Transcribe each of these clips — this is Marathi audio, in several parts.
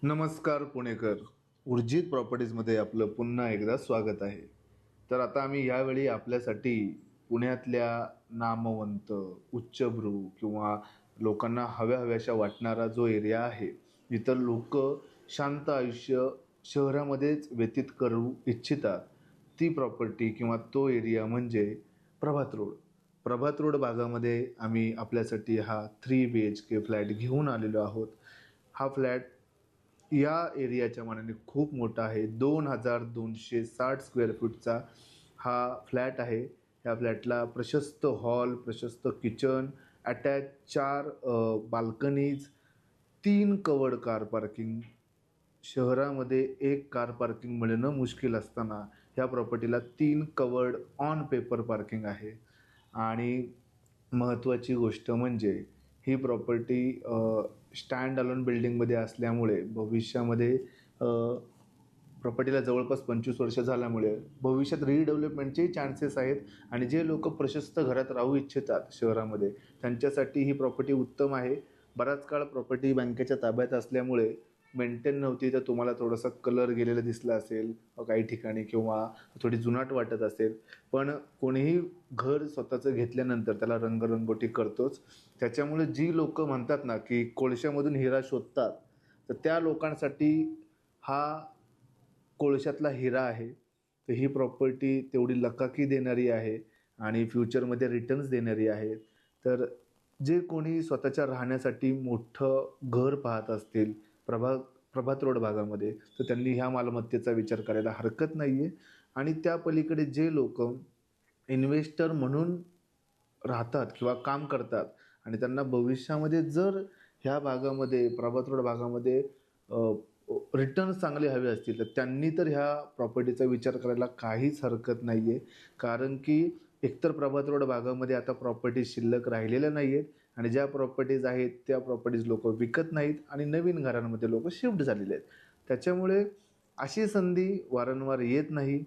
नमस्कार पुणेकर. उर्जित प्रॉपर्टीजमध्ये आपलं पुन्हा एकदा स्वागत आहे. तर आता आम्ही यावेळी आपल्यासाठी पुण्यातल्या नामवंत, उच्चभ्रू किंवा लोकांना हव्याशा वाटणारा जो एरिया आहे, जिथं लोक शांत आयुष्य शहरामध्येच व्यतीत करू इच्छितात, ती प्रॉपर्टी किंवा तो एरिया म्हणजे प्रभात रोड. प्रभात रोड भागामध्ये आम्ही आपल्यासाठी हा 3 BHK फ्लॅट घेऊन आलेलो आहोत. हा फ्लॅट या एरियाच्या मानाने खूप मोठा आहे. 2260 स्क्वेअर फूटचा हा फ्लॅट आहे. ह्या फ्लॅटला प्रशस्त हॉल, प्रशस्त kitchen, attach 4 balconies, 3 covered car parking. शहरामध्ये एक कार पार्किंग मिळणं मुश्किल असताना ह्या प्रॉपर्टीला 3 कवर्ड ऑन पेपर पार्किंग आहे. आणि महत्त्वाची गोष्ट म्हणजे ही प्रॉपर्टी स्टँड अलोन बिल्डिंगमध्ये असल्यामुळे भविष्यामध्ये प्रॉपर्टीला जवळपास 25 वर्ष झाल्यामुळे भविष्यात रिडेव्हलपमेंटचे चान्सेस आहेत. आणि जे लोक प्रशस्त घरात राहू इच्छितात शहरामध्ये, त्यांच्यासाठी ही प्रॉपर्टी उत्तम आहे. बराच काळ प्रॉपर्टी बँकेच्या ताब्यात असल्यामुळे मेंटेन नव्हती, तर तुम्हाला थोडासा कलर गेलेला दिसला असेल काही ठिकाणी किंवा थोडी जुनाट वाटत असेल. पण कोणीही घर स्वतःचं घेतल्यानंतर त्याला रंगरंगोटी करतोच. त्याच्यामुळे जी लोक म्हणतात ना की कोळशामधून हिरा शोधतात, तर त्या लोकांसाठी हा कोळशातला हिरा आहे. तर ही प्रॉपर्टी तेवढी लकाकी देणारी आहे आणि फ्युचरमध्ये रिटर्न्स देणारी आहे. तर जे कोणी स्वतःच्या राहण्यासाठी मोठं घर पाहत असतील प्रभात रोड भागामध्ये, तर त्यांनी ह्या मालमत्तेचा विचार करायला हरकत नाही आहे. आणि त्या पलीकडे जे लोक इन्व्हेस्टर म्हणून राहतात किंवा काम करतात आणि त्यांना भविष्यामध्ये जर ह्या भागामध्ये प्रभात रोड भागामध्ये रिटर्न्स चांगले हवे असतील, तर त्यांनी तर ह्या प्रॉपर्टीचा विचार करायला काहीच हरकत नाही आहे. कारण की एकतर प्रभात रोड भागामध्ये आता प्रॉपर्टी शिल्लक राहिलेल्या नाही आहेत आणि ज्या प्रॉपर्टीज आहेत त्या प्रॉपर्टीज लोक विकत नाहीत आणि नवीन घरांमध्ये लोक शिफ्ट झालेले आहेत. त्याच्यामुळे अशी संधी वारंवार येत नाही.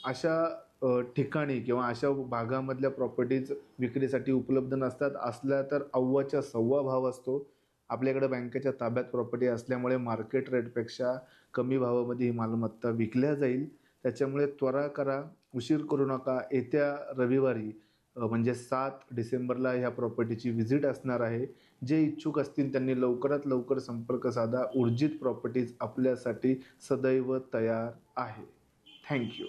अशा ठिकाणी किंवा अशा भागामधल्या प्रॉपर्टीज विक्रीसाठी उपलब्ध नसतात. असल्या तर अव्वाच्या सव्वा भाव असतो. आपल्याकडे बँकेच्या ताब्यात प्रॉपर्टी असल्यामुळे मार्केट रेटपेक्षा कमी भावामध्ये ही मालमत्ता विकल्या जाईल. त्याच्यामुळे त्वरा करा, उशीर करू नका. येत्या रविवारी म्हणजे 7 डिसेंबरला ह्या प्रॉपर्टीची व्हिजिट असणार आहे. जे इच्छुक असतील त्यांनी लवकरात लवकर संपर्क साधा. उर्जित प्रॉपर्टीज आपल्यासाठी सदैव तयार आहे. थँक्यू.